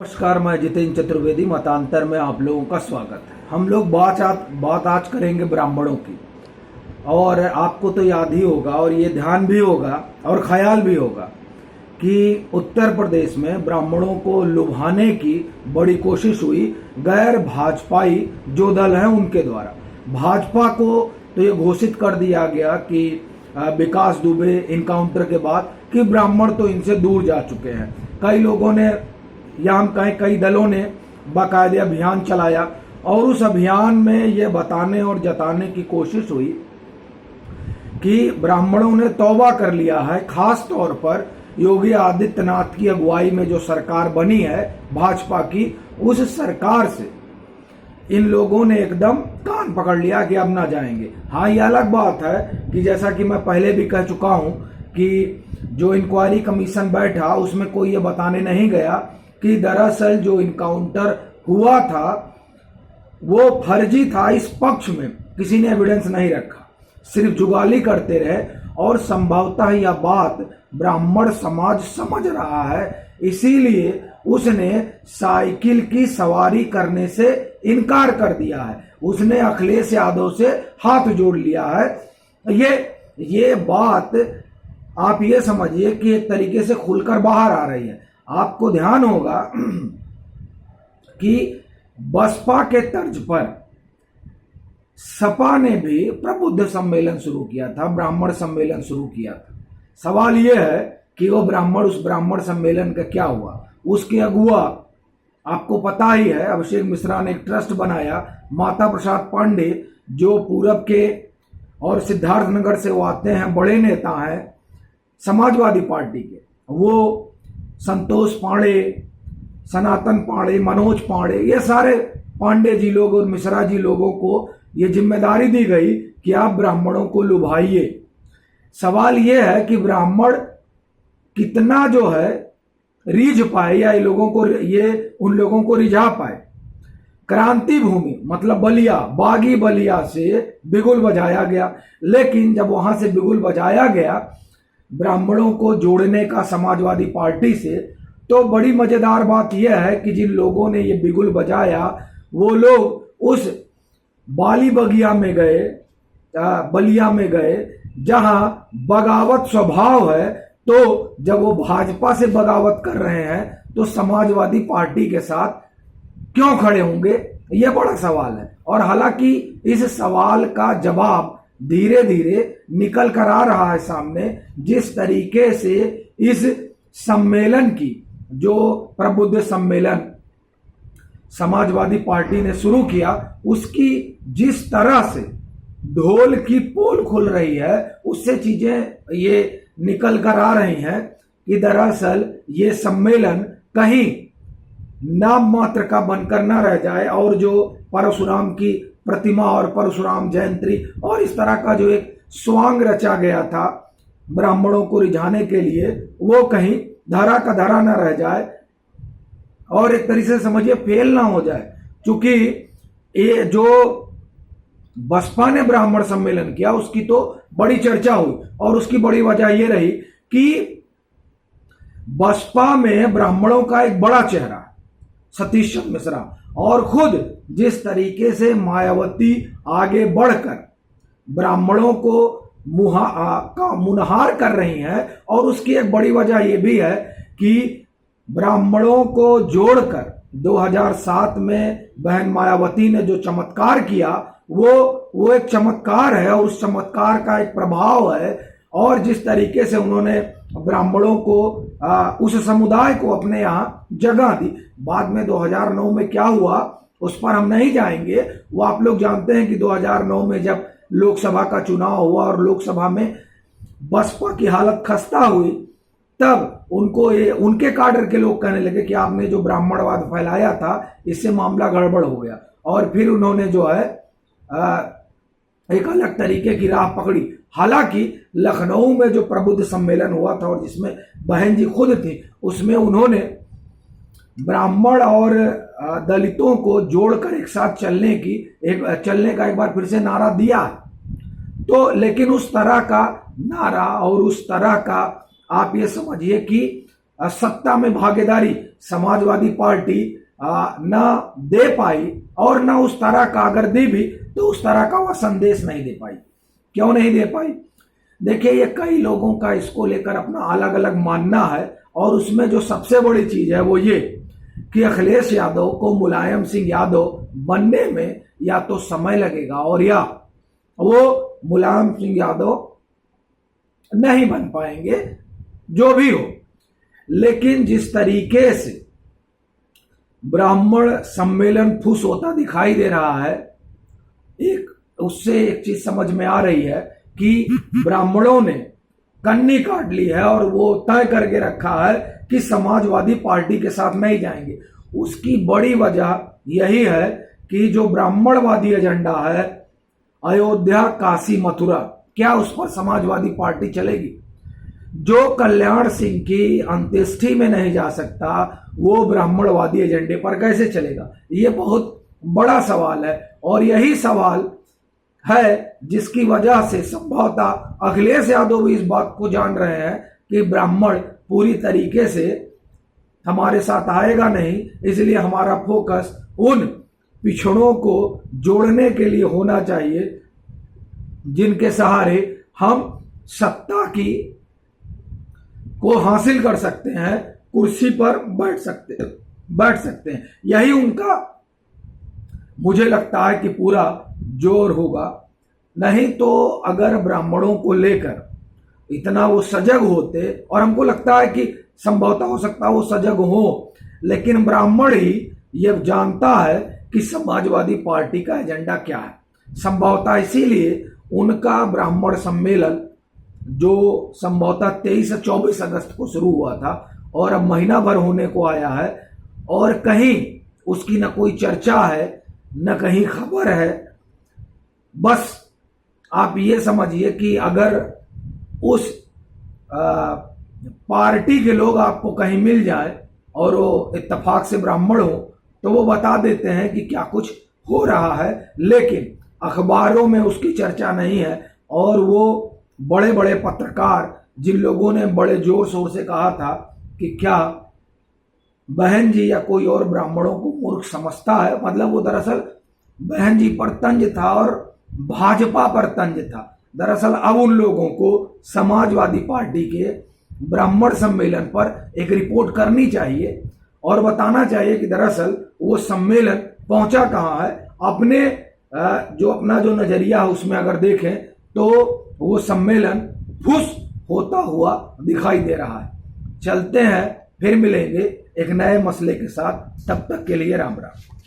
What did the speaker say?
नमस्कार, मैं जितेंद्र चतुर्वेदी। मतांतर में आप लोगों का स्वागत है। हम लोग बात आज करेंगे ब्राह्मणों की। और आपको तो याद ही होगा और ये ध्यान भी होगा और ख्याल भी होगा कि उत्तर प्रदेश में ब्राह्मणों को लुभाने की बड़ी कोशिश हुई गैर भाजपाई जो दल हैं उनके द्वारा। भाजपा को तो ये घोषित कर दिया गया कि विकास दुबे इनकाउंटर के बाद कि ब्राह्मण तो इनसे दूर जा चुके हैं। कई लोगों ने या हम कहें कई दलों ने बाकायदे अभियान चलाया और उस अभियान में ये बताने और जताने की कोशिश हुई कि ब्राह्मणों ने तौबा कर लिया है। खास तौर पर योगी आदित्यनाथ की अगुवाई में जो सरकार बनी है भाजपा की, उस सरकार से इन लोगों ने एकदम कान पकड़ लिया कि अब ना जाएंगे। हाँ, ये अलग बात है कि जैसा कि मैं पहले भी कह चुका हूं कि जो इंक्वायरी कमीशन बैठा उसमें कोई ये बताने नहीं गया कि दरअसल जो इनकाउंटर हुआ था वो फर्जी था। इस पक्ष में किसी ने एविडेंस नहीं रखा, सिर्फ जुगाली करते रहे और संभवतः यह बात ब्राह्मण समाज समझ रहा है, इसीलिए उसने साइकिल की सवारी करने से इनकार कर दिया है। उसने अखिलेश यादव से हाथ जोड़ लिया है। ये बात आप ये समझिए कि एक तरीके से खुलकर बाहर आ रही है। आपको ध्यान होगा कि बसपा के तर्ज पर सपा ने भी प्रबुद्ध सम्मेलन शुरू किया था, ब्राह्मण सम्मेलन शुरू किया था। सवाल यह है कि वो उस ब्राह्मण सम्मेलन का क्या हुआ। उसके अगुआ आपको पता ही है, अभिषेक मिश्रा ने एक ट्रस्ट बनाया। माता प्रसाद पांडे जो पूरब के और सिद्धार्थनगर से वो आते हैं, बड़े नेता हैं समाजवादी पार्टी के, वो संतोष पांडे, सनातन पांडे, मनोज पांडे, ये सारे पांडे जी लोग और मिश्रा जी लोगों को ये जिम्मेदारी दी गई कि आप ब्राह्मणों को लुभाइए। सवाल ये है कि ब्राह्मण कितना जो है रीझ पाए या उन लोगों को रिझा पाए। क्रांति भूमि मतलब बलिया, बागी बलिया से बिगुल बजाया गया, लेकिन जब वहां से बिगुल बजाया गया ब्राह्मणों को जोड़ने का समाजवादी पार्टी से, तो बड़ी मजेदार बात यह है कि जिन लोगों ने ये बिगुल बजाया वो लोग उस बलिया में गए जहां बगावत स्वभाव है। तो जब वो भाजपा से बगावत कर रहे हैं तो समाजवादी पार्टी के साथ क्यों खड़े होंगे, ये बड़ा सवाल है। और हालांकि इस सवाल का जवाब धीरे धीरे निकल कर आ रहा है सामने। जिस तरीके से इस सम्मेलन की, जो प्रबुद्ध सम्मेलन समाजवादी पार्टी ने शुरू किया, उसकी जिस तरह से ढोल की पोल खुल रही है, उससे चीजें ये निकल कर आ रही हैं कि दरअसल ये सम्मेलन कहीं नाम मात्र का बनकर न रह जाए और जो परशुराम की प्रतिमा और परशुराम जयंती और इस तरह का जो एक स्वांग रचा गया था ब्राह्मणों को रिझाने के लिए, वो कहीं धरा का धरा न रह जाए और एक तरीके से समझिए फेल ना हो जाए। क्योंकि ये जो बसपा ने ब्राह्मण सम्मेलन किया उसकी तो बड़ी चर्चा हुई और उसकी बड़ी वजह ये रही कि बसपा में ब्राह्मणों का एक बड़ा चेहरा सतीश चंद्र मिश्रा, और खुद जिस तरीके से मायावती आगे बढ़कर ब्राह्मणों को मुनहार कर रही हैं, और उसकी एक बड़ी वजह यह भी है कि ब्राह्मणों को जोड़कर 2007 में बहन मायावती ने जो चमत्कार किया वो एक चमत्कार है और उस चमत्कार का एक प्रभाव है। और जिस तरीके से उन्होंने ब्राह्मणों को उस समुदाय को अपने यहाँ जगह दी। बाद में 2009 में क्या हुआ उस पर हम नहीं जाएंगे, वो आप लोग जानते हैं कि 2009 में जब लोकसभा का चुनाव हुआ और लोकसभा में बसपा की हालत खस्ता हुई, तब उनके काडर के लोग कहने लगे कि आपने जो ब्राह्मणवाद फैलाया था इससे मामला गड़बड़ हो गया, और फिर उन्होंने जो है एक अलग तरीके की राह पकड़ी। हालांकि लखनऊ में जो प्रबुद्ध सम्मेलन हुआ था और जिसमें बहन जी खुद थी, उसमें उन्होंने ब्राह्मण और दलितों को जोड़कर एक साथ चलने का एक बार फिर से नारा दिया। तो लेकिन उस तरह का नारा और उस तरह का आप ये समझिए कि सत्ता में भागीदारी समाजवादी पार्टी ना दे पाई, और ना उस तरह का अगर दी भी तो उस तरह का वह संदेश नहीं दे पाई। क्यों नहीं दे पाई? देखिए, ये कई लोगों का इसको लेकर अपना अलग अलग मानना है, और उसमें जो सबसे बड़ी चीज है वो ये कि अखिलेश यादव को मुलायम सिंह यादव बनने में या तो समय लगेगा, और या वो मुलायम सिंह यादव नहीं बन पाएंगे, जो भी हो। लेकिन जिस तरीके से ब्राह्मण सम्मेलन फुस होता दिखाई दे रहा है, उससे एक चीज समझ में आ रही है कि ब्राह्मणों ने कन्नी काट ली है और वो तय करके रखा है कि समाजवादी पार्टी के साथ नहीं जाएंगे। उसकी बड़ी वजह यही है कि जो ब्राह्मणवादी एजेंडा है, अयोध्या, काशी, मथुरा, क्या उस पर समाजवादी पार्टी चलेगी? जो कल्याण सिंह की अंत्येष्टि में नहीं जा सकता, वो ब्राह्मणवादी एजेंडे पर कैसे चलेगा? ये बहुत बड़ा सवाल है, और यही सवाल है जिसकी वजह से संभवतः अखिलेश यादव भी इस बात को जान रहे हैं कि ब्राह्मण पूरी तरीके से हमारे साथ आएगा नहीं, इसलिए हमारा फोकस उन पिछड़ों को जोड़ने के लिए होना चाहिए जिनके सहारे हम सत्ता की को हासिल कर सकते हैं, कुर्सी पर बैठ सकते हैं। यही उनका मुझे लगता है कि पूरा जोर होगा। नहीं तो अगर ब्राह्मणों को लेकर इतना वो सजग होते, और हमको लगता है कि संभवतः हो सकता है वो सजग हो, लेकिन ब्राह्मण ही ये जानता है कि समाजवादी पार्टी का एजेंडा क्या है। संभवतः इसीलिए उनका ब्राह्मण सम्मेलन जो संभवतः 23 से 24 अगस्त को शुरू हुआ था और अब महीना भर होने को आया है, और कहीं उसकी न कोई चर्चा है न कहीं खबर है। बस आप ये समझिए कि अगर उस पार्टी के लोग आपको कहीं मिल जाए और वो इत्तेफाक से ब्राह्मण हो, तो वो बता देते हैं कि क्या कुछ हो रहा है, लेकिन अखबारों में उसकी चर्चा नहीं है। और वो बड़े बड़े पत्रकार जिन लोगों ने बड़े जोर शोर से कहा था कि क्या बहन जी या कोई और ब्राह्मणों को मूर्ख समझता है, मतलब वो दरअसल बहन जी पर तंज था और भाजपा पर तंज था। दरअसल अब उन लोगों को समाजवादी पार्टी के ब्राह्मण सम्मेलन पर एक रिपोर्ट करनी चाहिए और बताना चाहिए कि दरअसल वो सम्मेलन पहुंचा कहां है। अपना जो नजरिया है उसमें अगर देखें तो वो सम्मेलन फुस होता हुआ दिखाई दे रहा है। चलते हैं, फिर मिलेंगे एक नए मसले के साथ। तब तक के लिए राम राम।